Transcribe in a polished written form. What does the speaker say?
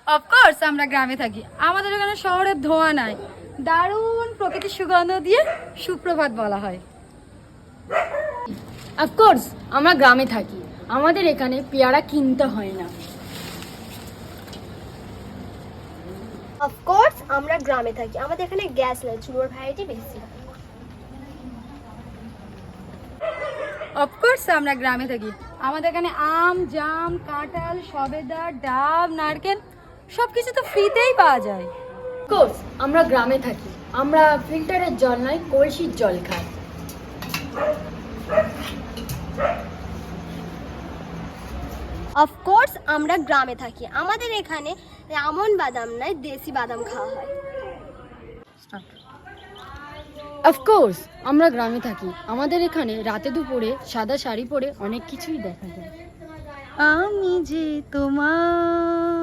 Of course আমরা গ্রামে থাকি, আমাদের এখানে শহরের ধোঁয়া নাই, দারুণ প্রকৃতির সুগন্ধ দিয়ে সুপ্রভাত বলা হয়। অফকোর্স আমরা গ্রামে থাকি, আমাদের এখানে পেয়ারা কিনতে হয় না। অফকোর্স আমরা গ্রামে থাকি, আমাদের এখানে গ্যাস নেই, চুলোর ভ্যারাইটি বেশি। অফকোর্স আমরা গ্রামে থাকি, আমাদের এখানে আম, জাম, কাঁঠাল, সবেদা, ডাব, নারকেল সব কিছু তো ফ্রিতেই পাওয়া যায়। অফকোর্স আমরা গ্রামে থাকি, আমরা ফিল্টারের জল নয় কলসির জল খাই। অফকোর্স আমরা গ্রামে থাকি, আমাদের এখানে আমন বাদাম নয় দেশি বাদাম খাওয়া হয়। অফকোর্স আমরা গ্রামে থাকি, আমাদের এখানে রাতে দুপুরে সাদা শাড়ি পরে অনেক কিছুই দেখা যায়। আমি যে তোমার